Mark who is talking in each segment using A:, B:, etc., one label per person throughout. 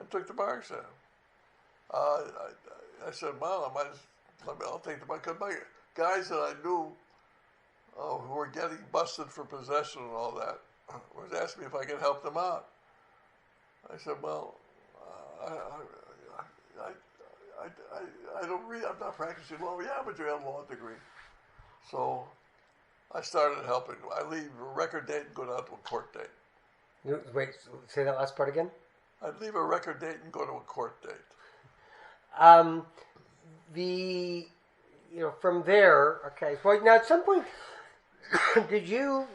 A: and took the bar exam. I said, well, I'll take the bar, because my guys that I knew who were getting busted for possession and all that was asking me if I could help them out. I said, well, I don't read. I'm not practicing law. Yeah, but you have a law degree. So I started helping. I leave a record date and go down to a court date.
B: Wait, say that last part again.
A: I'd leave a record date and go to a court date.
B: From there, okay. Well, now at some point,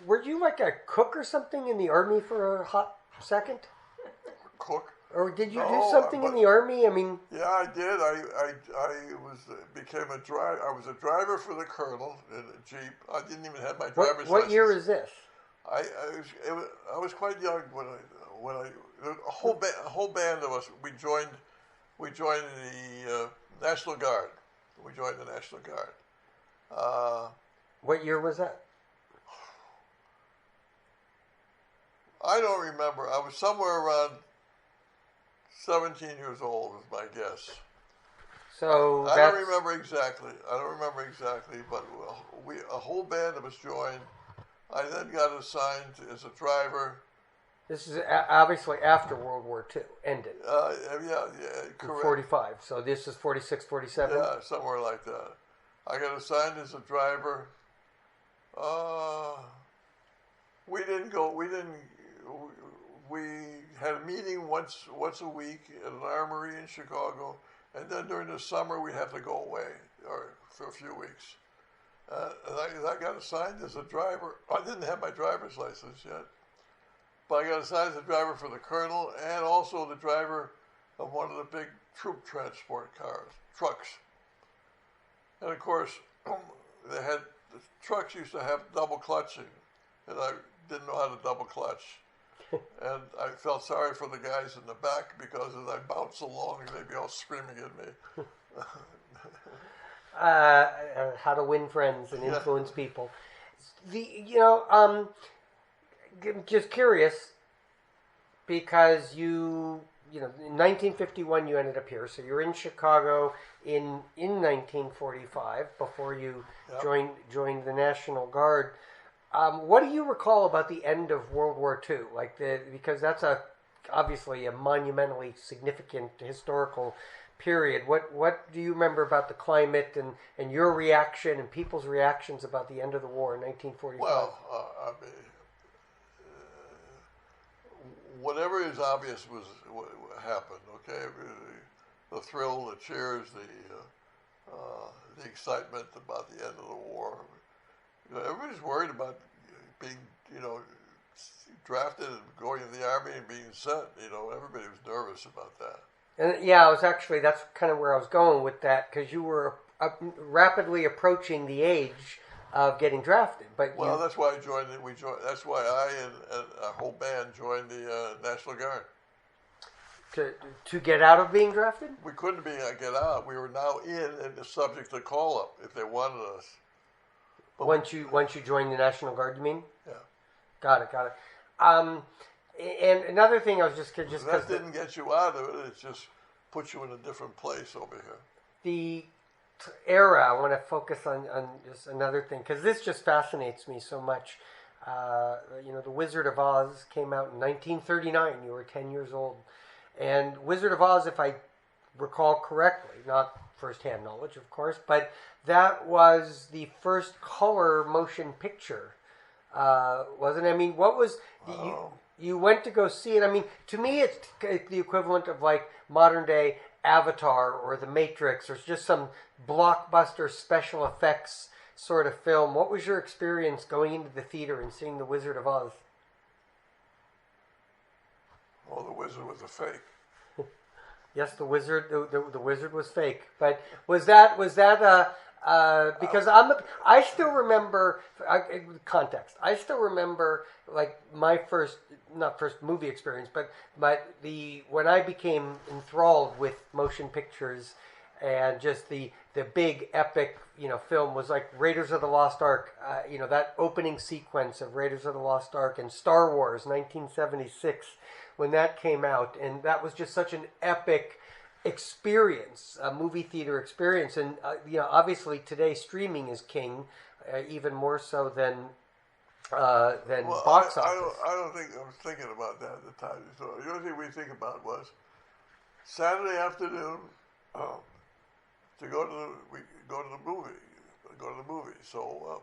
B: were you like a cook or something in the army for a hot second?
A: Cook?
B: Or did you do something in the army? I mean,
A: yeah, I did. I became a driver. I was a driver for the colonel in a jeep. I didn't even have my driver's license.
B: What year is this?
A: I was quite young when a whole band of us we joined the National Guard. We joined the National Guard.
B: What year was that?
A: I don't remember. I was somewhere around 17 years old, is my guess.
B: So
A: I don't remember exactly, but a whole band of us joined. I then got assigned as a driver.
B: This is obviously after World War II ended.
A: Yeah, correct.
B: 45. So this is 46, 47?
A: Yeah, somewhere like that. I got assigned as a driver. We had a meeting once a week at an armory in Chicago, and then during the summer we'd have to go away for a few weeks. And I got assigned as a driver. I didn't have my driver's license yet, but I got assigned as a driver for the colonel and also the driver of one of the big troop transport trucks. And of course, the trucks used to have double clutching, and I didn't know how to double clutch. And I felt sorry for the guys in the back because as I bounced along, they'd be all screaming at me.
B: How to win friends and influence people. Just curious, because in 1951 you ended up here, so you're in Chicago in 1945 before you joined the National Guard. What do you recall about the end of World War II? Because that's obviously a monumentally significant historical period. What do you remember about the climate and your reaction and people's reactions about the end of the war in 1945?
A: Well, whatever is obvious was what happened. Okay, the thrill, the cheers, the excitement about the end of the war. Everybody's worried about being, drafted and going to the army and being sent. Everybody was nervous about that.
B: And that's kind of where I was going with that, because you were rapidly approaching the age of getting drafted.
A: That's why I joined. That's why I and our whole band joined the National Guard.
B: To get out of being drafted?
A: We couldn't get out. We were now in and subject to call up if they wanted us.
B: But once you joined the National Guard, you mean?
A: Yeah.
B: Got it. And another thing, I was just
A: that didn't get you out of it. It just put you in a different place over here.
B: The era, I want to focus on just another thing, because this just fascinates me so much. The Wizard of Oz came out in 1939. You were 10 years old, and Wizard of Oz, if I recall correctly, not first-hand knowledge, of course, but that was the first color motion picture, wasn't it? I mean, what was you went to go see it? I mean, to me, it's the equivalent of like modern-day Avatar or The Matrix, or just some blockbuster special effects sort of film. What was your experience going into the theater and seeing The Wizard of Oz?
A: Well, the wizard was a fake.
B: Yes, the wizard was fake. But was that because I still remember context. I still remember like my not first movie experience, but when I became enthralled with motion pictures and just the big epic film was like Raiders of the Lost Ark. That opening sequence of Raiders of the Lost Ark and Star Wars 1976 when that came out, and that was just such an epic experience, a movie theater experience. And obviously today streaming is king, even more so than box office.
A: I don't think I was thinking about that at the time. So the only thing we think about was Saturday afternoon to go to the movie. So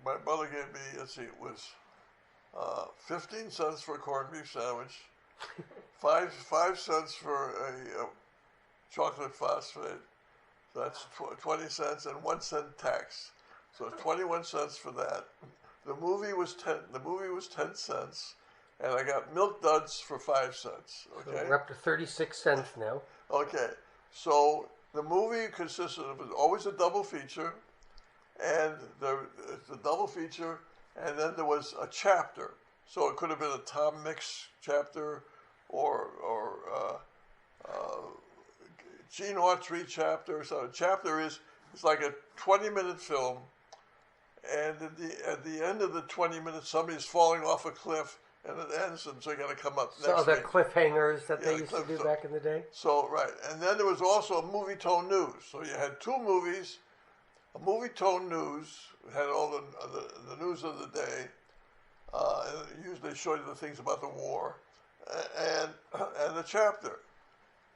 A: my mother gave me, let's see, it was 15 cents for a corned beef sandwich, 5 cents for a chocolate phosphate. So that's 20 cents and 1 cent tax. So 21 cents for that. The movie was 10 cents, and I got Milk Duds for 5 cents. Okay,
B: so we're up to 36 cents now.
A: Okay, so the movie consisted of always a double feature, and the double feature, and then there was a chapter. So it could have been a Tom Mix chapter, or Gene Autry chapter. So a chapter is like a 20-minute film, and at the end of the 20 minutes, somebody's falling off a cliff, and it ends, and so you got to come up next
B: So the
A: week.
B: Cliffhangers that they used to do back in the day?
A: So, right. And then there was also a movie tone news. So you had two movies. A movie tone news had all the news of the day. And usually showed you the things about the war. And the chapter.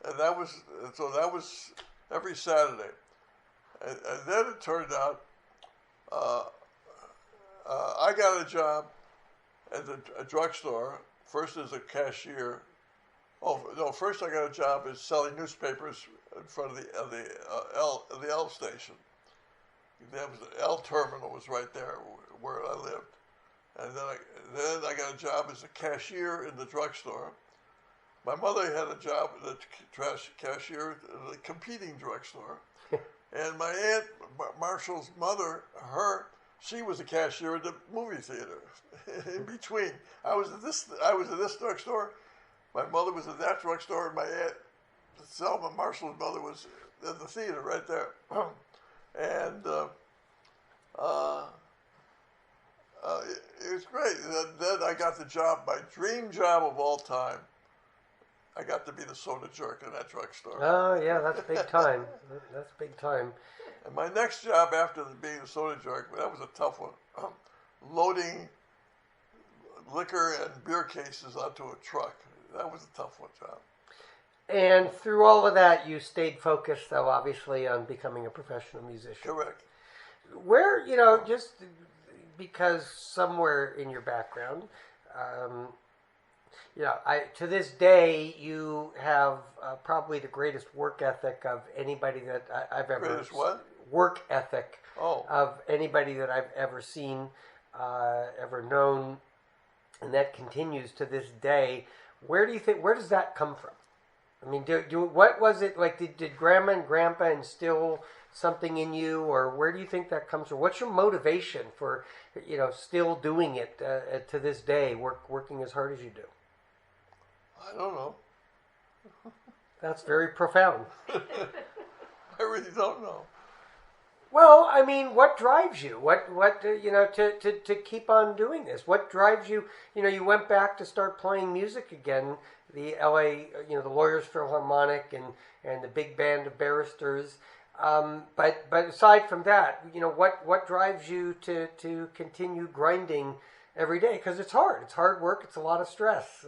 A: And that was every Saturday. And then it turned out I got a job at a drugstore, first as a cashier. Oh no! First I got a job as selling newspapers in front of the L station. The L terminal was right there where I lived, and then I got a job as a cashier in the drugstore. My mother had a job as a cashier at a competing drugstore, and my aunt Marshall's mother, she was a cashier at the movie theater. In between, I was at this drugstore. My mother was at that drugstore, and my aunt Selma Marshall's mother was at the theater right there. And it was great. Then I got the job, my dream job of all time. I got to be the soda jerk in that drugstore.
B: Oh yeah, that's big time. That's big time.
A: And my next job after being a soda jerk, that was a tough one. Loading liquor and beer cases onto a truck. That was a tough one job.
B: And through all of that, you stayed focused, though, obviously, on becoming a professional musician.
A: Correct.
B: Where, just because somewhere in your background, to this day, you have probably the greatest work ethic of anybody that I've ever...
A: Greatest what?
B: Work ethic
A: Oh.
B: of anybody that I've ever seen, ever known, and that continues to this day. Where does that come from? I mean, what was it like? Did Grandma and Grandpa instill something in you, or where do you think that comes from? What's your motivation for, still doing it to this day, working as hard as you do?
A: I don't know.
B: That's very profound.
A: I really don't know.
B: Well, I mean, what drives you? What to keep on doing this? What drives you? You went back to start playing music again. The L.A., the Lawyers Philharmonic and the Big Band of Barristers. But aside from that, what drives you to continue grinding every day? Because it's hard. It's hard work. It's a lot of stress.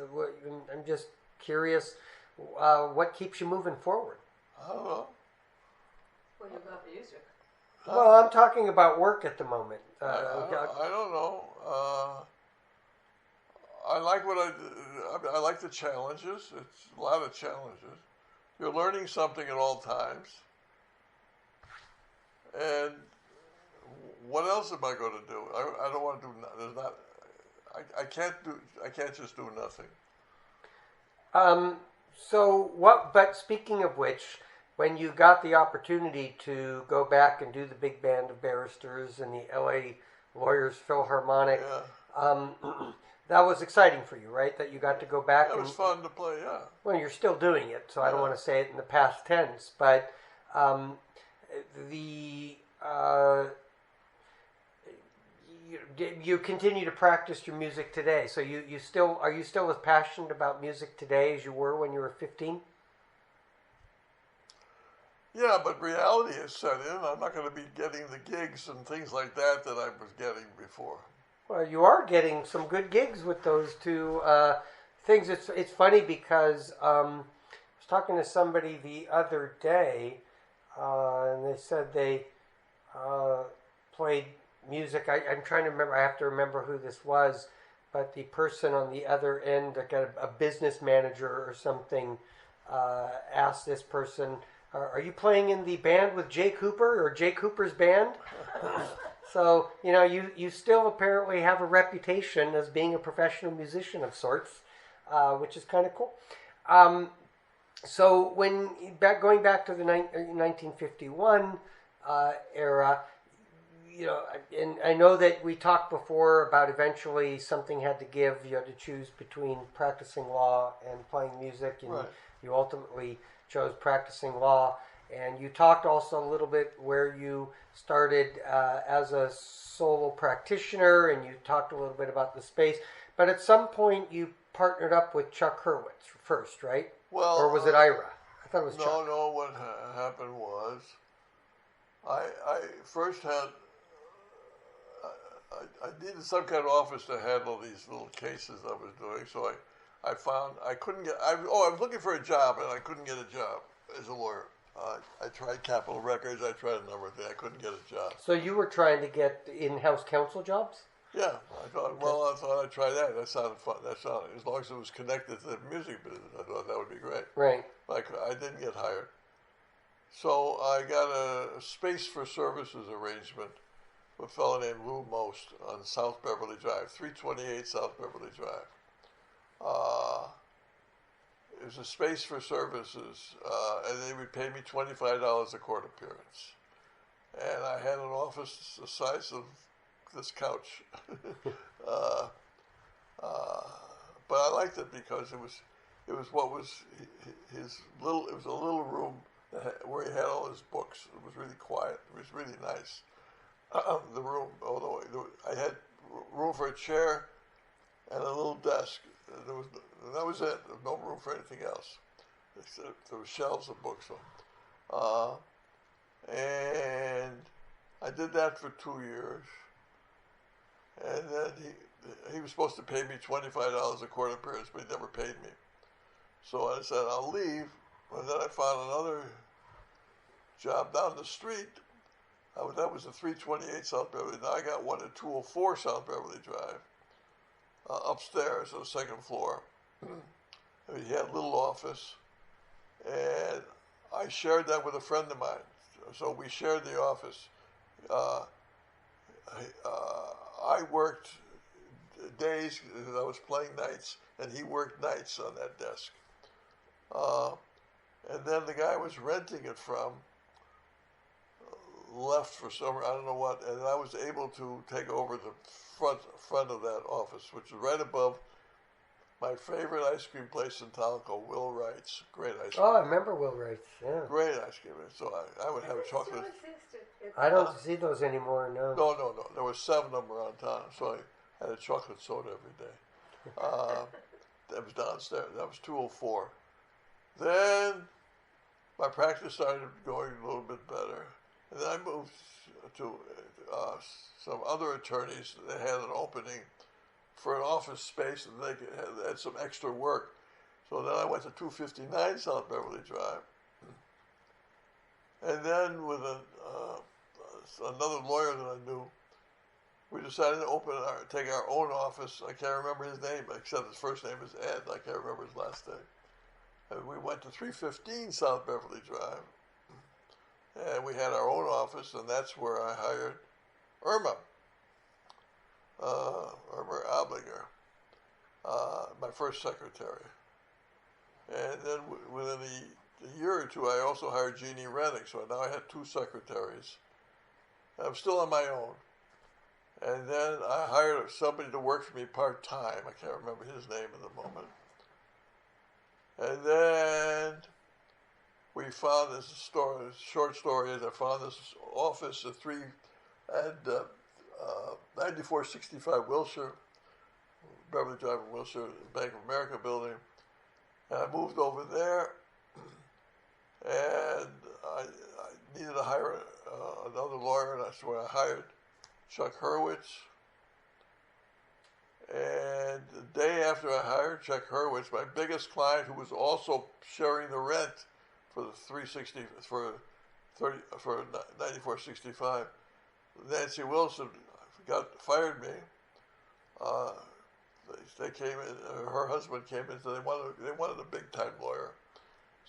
B: I'm just curious, what keeps you moving forward?
A: I don't know.
C: What do you love music?
B: Well, I'm talking about work at the moment.
A: I don't know. I like what I do. I like the challenges. It's a lot of challenges. You're learning something at all times. And what else am I going to do? I don't want to do. There's not. I can't just do nothing.
B: So what? But speaking of which, when you got the opportunity to go back and do the Big Band of Barristers and the L.A. Lawyers Philharmonic, that was exciting for you, right? That you got to go back.
A: It was fun to play, yeah.
B: Well, you're still doing it, so I don't want to say it in the past tense, but you continue to practice your music today. So you still are you still as passionate about music today as you were when you were 15?
A: Yeah, but reality has set in. I'm not going to be getting the gigs and things like that I was getting before.
B: Well, you are getting some good gigs with those two things. It's funny because I was talking to somebody the other day, and they said they played music. I'm trying to remember. I have to remember who this was, but the person on the other end, like a business manager or something, asked this person, "Are you playing in the band with Jay Cooper or Jay Cooper's band?" So you still apparently have a reputation as being a professional musician of sorts, which is kind of cool. So going back to the 1951 era. And I know that we talked before about eventually something had to give. You had to choose between practicing law and playing music, and
A: Right.
B: you ultimately chose practicing law. And you talked also a little bit where you started as a solo practitioner, and you talked a little bit about the space. But at some point, you partnered up with Chuck Hurwitz first, right?
A: Well,
B: Or was it Ira? I thought it was Chuck.
A: No. What happened was, I first had. I needed some kind of office to handle these little cases I was doing, so I found I couldn't get. I was looking for a job and I couldn't get a job as a lawyer. I tried Capitol Records. I tried a number of things. I couldn't get a job.
B: So you were trying to get in-house counsel jobs?
A: Yeah, I thought. Well, I thought I'd try that. That sounded fun. That sounded, as long as it was connected to the music business, I thought that would be great.
B: Right.
A: But I didn't get hired, so I got a space for services arrangement with a fellow named Lou Most on South Beverly Drive, 328 South Beverly Drive. It was a space for services, and they would pay me $25 a court appearance. And I had an office the size of this couch. But I liked it because it was what was his little. It was a little room where he had all his books. It was really quiet. It was really nice. The room, although I had room for a chair and a little desk. That was it. There was no room for anything else. There were shelves of books. And I did that for 2 years. And then he was supposed to pay me $25 a court appearance, but he never paid me. So I said, I'll leave. And then I found another job down the street. That was the 328 South Beverly. Now I got one at 204 South Beverly Drive, upstairs on the second floor. He had a little office, and I shared that with a friend of mine. So we shared the office. I worked days because I was playing nights, and he worked nights on that desk. And then the guy I was renting it from left for summer, I don't know what, and I was able to take over the front of that office, which is right above my favorite ice cream place in town called Will Wright's. Great ice cream.
B: Oh, I remember Will Wright's. Yeah.
A: Great ice cream. So I would have chocolate.
B: I don't see those anymore. No.
A: No. There were 7 of them around town, so I had a chocolate soda every day. That was downstairs. That was 204. Then my practice started going a little bit better. And then I moved to some other attorneys. They had an opening for an office space, and they had some extra work. So then I went to 259 South Beverly Drive. And then with another lawyer that I knew, we decided to take our own office. I can't remember his name, except his first name is Ed. I can't remember his last name. And we went to 315 South Beverly Drive. And we had our own office, and that's where I hired Irma Obliger, my first secretary. And then within a year or two, I also hired Jeannie Renning, so now I had 2 secretaries. I'm still on my own. And then I hired somebody to work for me part-time. I can't remember his name at the moment. And then we found this short story is I found this office at 9465 Wilshire, Beverly Drive in Wilshire, Bank of America building. And I moved over there, and I needed to hire another lawyer, and that's where I hired Chuck Hurwitz. And the day after I hired Chuck Hurwitz, my biggest client, who was also sharing the rent for the 9465, Nancy Wilson, fired me. They came in. Her husband came in. So they wanted a big time lawyer.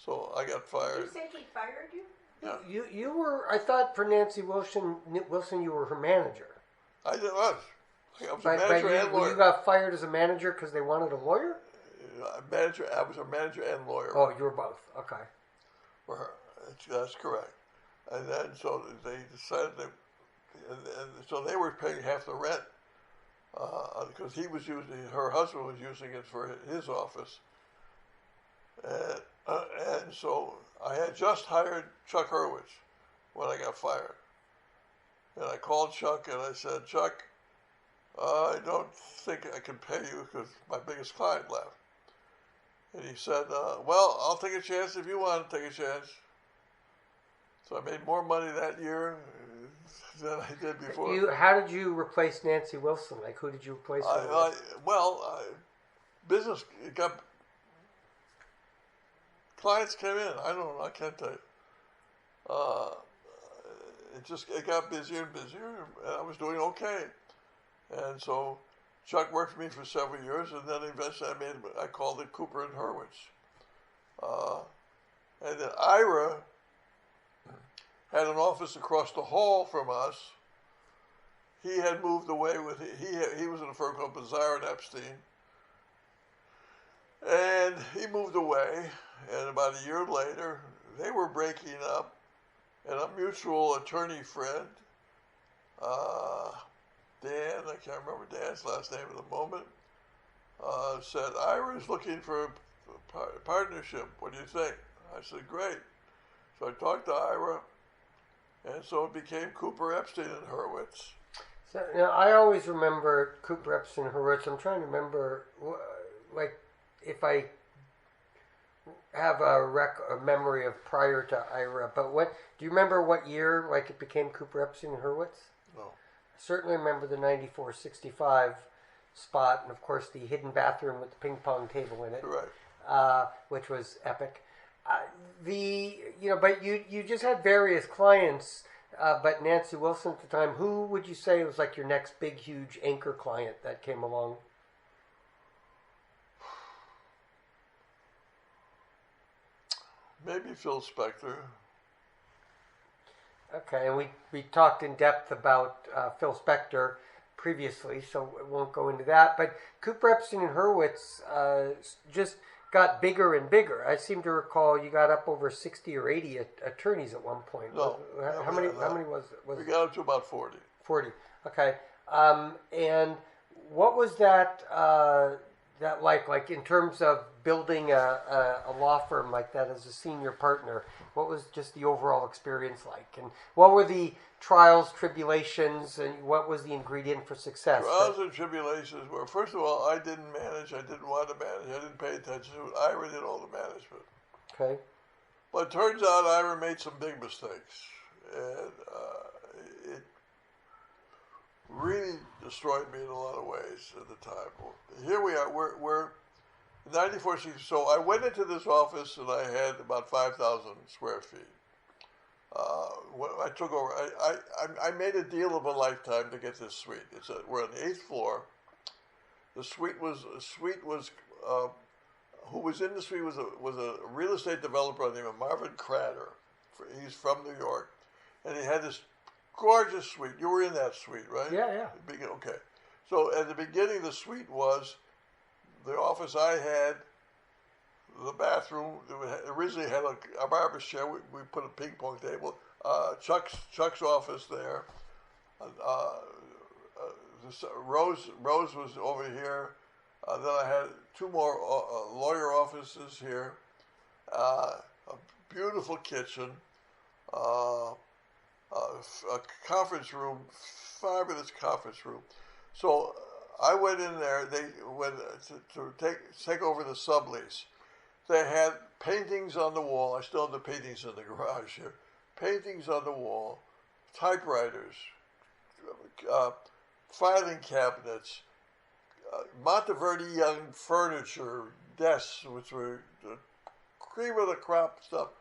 A: So I got fired.
C: You say he fired you?
A: Yeah.
B: You were, I thought for Nancy Wilson, you were her manager.
A: I was. I was a
B: But
A: manager and lawyer.
B: you got fired as a manager because they wanted a lawyer?
A: Manager. I was a manager and lawyer.
B: Oh, you were both. Okay.
A: For her. That's correct. And then so they decided and so they were paying half the rent because he was using, her husband was using it for his office. And so I had just hired Chuck Hurwitz when I got fired. And I called Chuck and I said, Chuck, I don't think I can pay you because my biggest client left. And he said, well, I'll take a chance if you want to take a chance. So I made more money that year than I did before.
B: How did you replace Nancy Wilson? Like, who did you replace her with?
A: Business got, clients came in. I don't know. I can't tell you. It got busier and busier, and I was doing okay. And so Chuck worked for me for several years, and then eventually I called it Cooper and Hurwitz. And then Ira had an office across the hall from us. He had moved away with, he was in a firm called Bazar and Epstein. And he moved away, and about a year later, they were breaking up, and a mutual attorney friend, Dan, I can't remember Dan's last name at the moment, said, Ira's looking for a partnership. What do you think? I said, great. So I talked to Ira, and so it became Cooper, Epstein, and Hurwitz.
B: So, now, I always remember Cooper, Epstein, and Hurwitz. I'm trying to remember, like, if I have a memory of prior to Ira, but do you remember what year, like, it became Cooper, Epstein, and Hurwitz?
A: No.
B: I certainly remember the 9465 spot, and of course the hidden bathroom with the ping pong table in it,
A: Right.
B: Which was epic. But you just had various clients, but Nancy Wilson at the time, who would you say was like your next big, huge anchor client that came along?
A: Maybe Phil Spector.
B: Okay, and we talked in depth about Phil Spector previously, so we won't go into that. But Cooper, Epstein, and Hurwitz just got bigger and bigger. I seem to recall you got up over 60 or 80 attorneys at one point.
A: No.
B: How many was
A: We got up to about 40.
B: 40. Okay. And what was that like in terms of building a law firm like that as a senior partner? What was just the overall experience like? And what were the trials, tribulations, and what was the ingredient for success?
A: Trials and tribulations were, first of all, I didn't manage. I didn't want to manage. I didn't pay attention to it. Ira did all the management.
B: Okay.
A: But it turns out Ira made some big mistakes. And it really destroyed me in a lot of ways at the time. Here we are. We're 94. So I went into this office and I had about 5,000 square feet. When I took over, I made a deal of a lifetime to get this suite. We're on the 8th floor. The suite was who was in the suite was a real estate developer named Marvin Crater. He's from New York, and he had this gorgeous suite. You were in that suite, right?
B: Yeah.
A: Okay. So at the beginning, the suite was the office I had, the bathroom. It originally had a barber's chair. We put a ping pong table. Chuck's office there. Rose was over here. Then I had two more lawyer offices here. A beautiful kitchen. a conference room, fabulous conference room. So I went in there. They went to take over the sublease. They had paintings on the wall. I still have the paintings in the garage here. Paintings on the wall, typewriters, filing cabinets, Monteverdi Young furniture, desks, which were the cream of the crop stuff.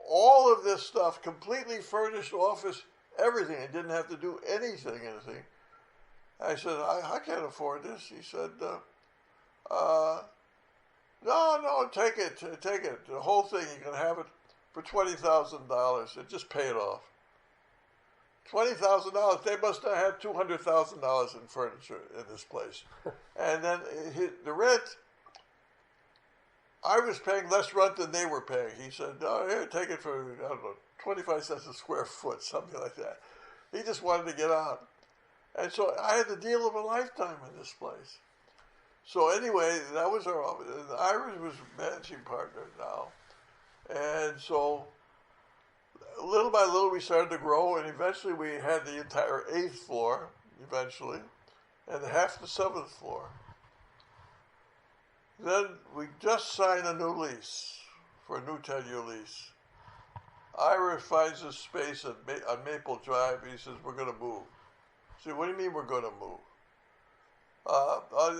A: All of this stuff, completely furnished office, everything. I didn't have to do anything. I said, I can't afford this. He said, no, take it. The whole thing, you can have it for $20,000 and just pay it off. $20,000. They must have had $200,000 in furniture in this place. And then the rent, I was paying less rent than they were paying. He said, no, here, take it for, I don't know, 25 cents a square foot, something like that. He just wanted to get out. And so I had the deal of a lifetime in this place. So anyway, that was our office. Ira was managing partner now. And so little by little we started to grow, and eventually we had the entire 8th floor, eventually, and half the 7th floor. Then we just signed a new lease for a new 10-year lease. Ira finds a space on Maple Drive. He says, we're going to move. I said, what do you mean we're going to move?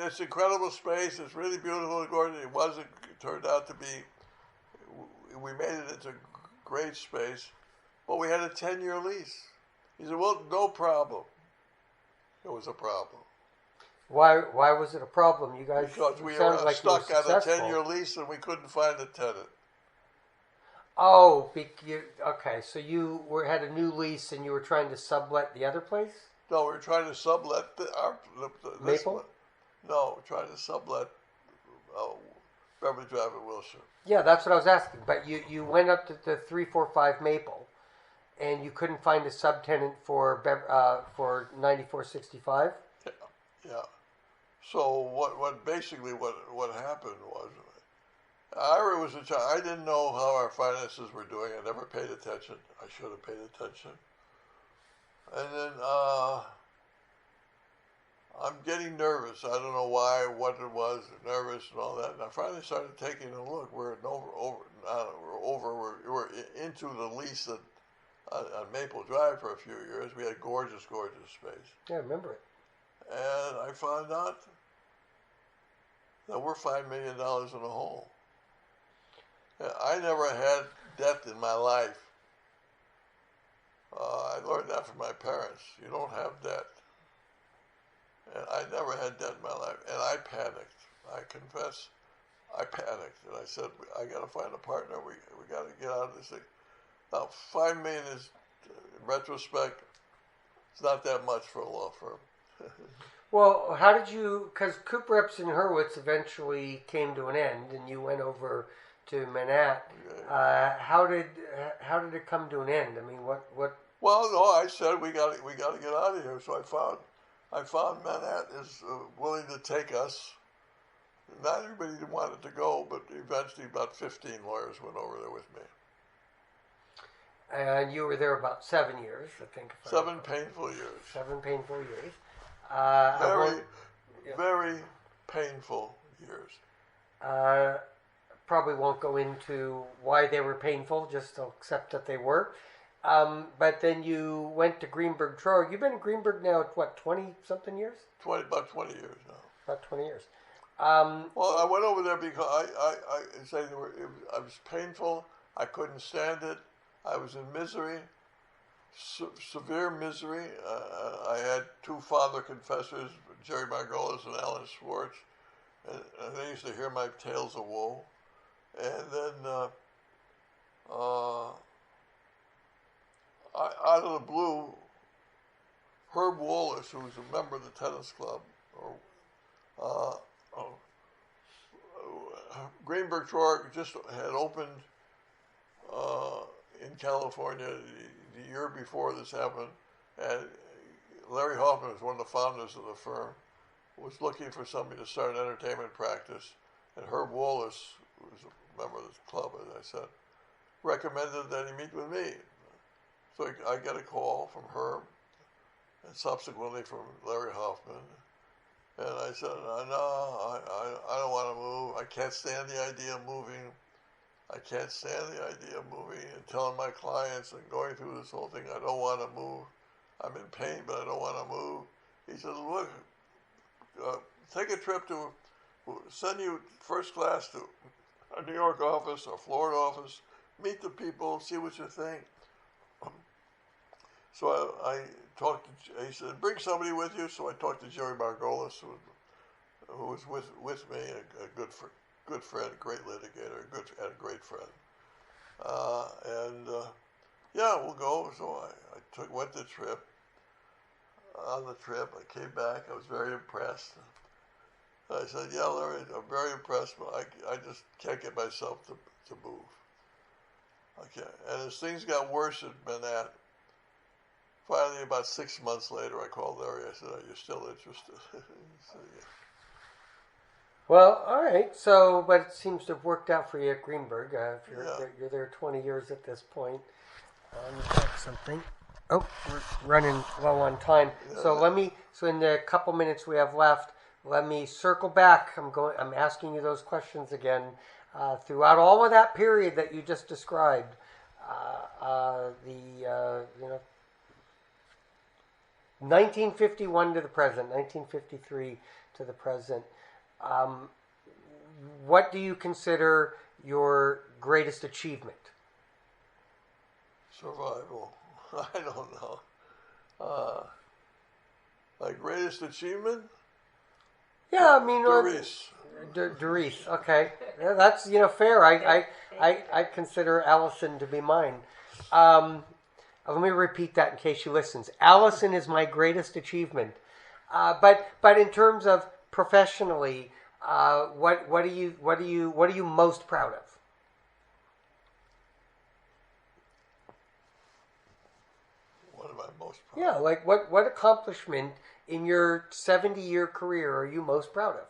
A: It's incredible space. It's really beautiful and gorgeous. It turned out to be, we made it into great space, but we had a 10-year lease. He said, well, no problem. It was a problem.
B: Why was it a problem? You guys
A: because we
B: sounded
A: were
B: like
A: stuck
B: you were
A: on a
B: successful.
A: 10-year lease and we couldn't find a tenant.
B: Oh, okay. So you had a new lease and you were trying to sublet the other place?
A: No, we were trying to sublet this
B: Maple?
A: one. No, we're trying to sublet Beverly Drive in Wilshire.
B: Yeah, that's what I was asking. But you went up to the 345 Maple, and you couldn't find a subtenant for 9465.
A: Yeah. So what happened was, Ira was in charge. I didn't know how our finances were doing. I never paid attention. I should have paid attention. And then I'm getting nervous. I don't know why, what it was, nervous and all that. And I finally started taking a look. We're into the lease on Maple Drive for a few years. We had gorgeous space.
B: Yeah, I remember it.
A: And I found out that we're $5 million in the hole. I never had debt in my life. I learned that from my parents. You don't have debt. And I never had debt in my life. And I panicked. I confess, I panicked. And I said, I got to find a partner. We got to get out of this thing. Now, $5 million is, in retrospect, it's not that much for a law firm.
B: Well, how did you, because Cooper Epps and Hurwitz eventually came to an end and you went over to Manat. How did it come to an end? I mean, what?
A: Well, no, I said we got to get out of here. So I found Manat is willing to take us. Not everybody wanted to go, but eventually about 15 lawyers went over there with me.
B: And you were there about 7 years, I think.
A: 7 painful years.
B: 7 painful years.
A: Very painful years.
B: Probably won't go into why they were painful, just to accept that they were. But then you went to Greenberg Traurig. You've been in Greenberg now, what, 20-something years?
A: About 20 years now.
B: About 20 years.
A: Well, I went over there because I was painful. I couldn't stand it. I was in misery, severe misery. I had 2 father confessors, Jerry Margolis and Alan Schwartz, and they used to hear my tales of woe. And then out of the blue, Herb Wallace, who was a member of the tennis club, Greenberg Traurig just had opened in California the year before this happened, and Larry Hoffman was one of the founders of the firm, was looking for somebody to start an entertainment practice, and Herb Wallace, who was a member of the club, as I said, recommended that he meet with me. So I get a call from Herb, and subsequently from Larry Hoffman. And I said, no, I don't want to move. I can't stand the idea of moving. I can't stand the idea of moving and telling my clients and going through this whole thing. I don't want to move. I'm in pain, but I don't want to move. He said, look, take a trip to, we'll send you first class to a New York office or Florida office, meet the people, see what you think. So I talked to, he said, bring somebody with you. So I talked to Jerry Margolis, who was with me, a good friend, a great litigator, and a great friend. Yeah, we'll go. So I went the trip. On the trip, I came back. I was very impressed. I said, yeah, Larry, I'm very impressed, but I just can't get myself to move. Okay. And as things got worse at Manhattan, finally, about 6 months later, I called Larry. I said, are you still interested? He said, yeah.
B: Well, all right. So, but it seems to have worked out for you at Greenberg. If you're there 20 years at this point. Let me check something. Oh, we're running low on time. Yeah. So in the couple minutes we have left, let me circle back. I'm asking you those questions again. Throughout all of that period that you just described, 1951 to the present, 1953 to the present. What do you consider your greatest achievement?
A: Survival. I don't know. My greatest achievement?
B: Yeah, I mean,
A: Doris.
B: Doris. Okay, yeah, that's fair. I consider Allison to be mine. Let me repeat that in case she listens. Allison is my greatest achievement. But in terms of professionally, what are you most proud of?
A: What am I most proud of?
B: Yeah, like what accomplishment in your 70-year career are you most proud
A: of?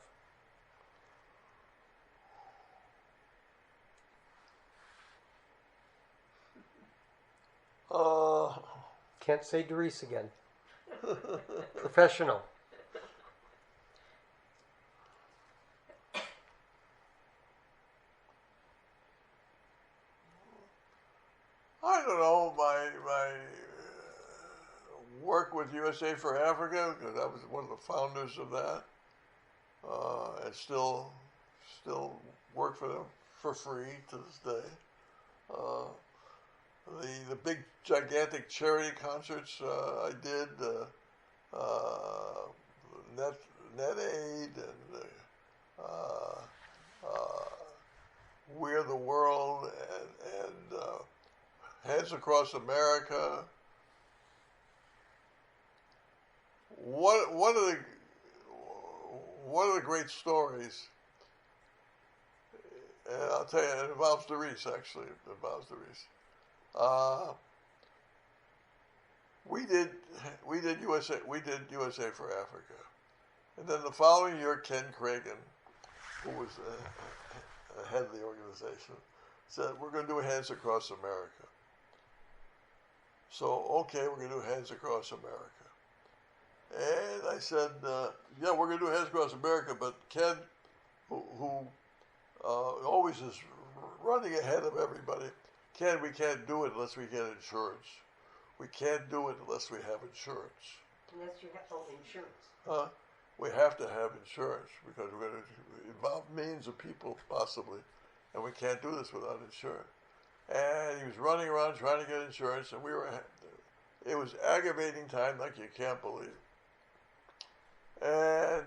B: Can't say Doris again. Professional.
A: I don't know, my work with USA for Africa, because I was one of the founders of that, and still work for them for free to this day. The big gigantic charity concerts I did, Net Aid and We're the World and Hands Across America. One of the great stories, and I'll tell you, it involves Doris actually. It involves Doris. We did USA for Africa, and then the following year, Ken Cragen, who was head of the organization, said we're going to do Hands Across America. So okay, we're going to do Hands Across America. And I said, yeah, we're going to do Hands Across America, but Ken, who always is running ahead of everybody, Ken, we can't do it unless we get insurance. We can't do it unless we have insurance.
B: Unless you have insurance.
A: We have to have insurance because we're going to involve millions of people possibly, and we can't do this without insurance. And he was running around trying to get insurance, and it was aggravating time like you can't believe. And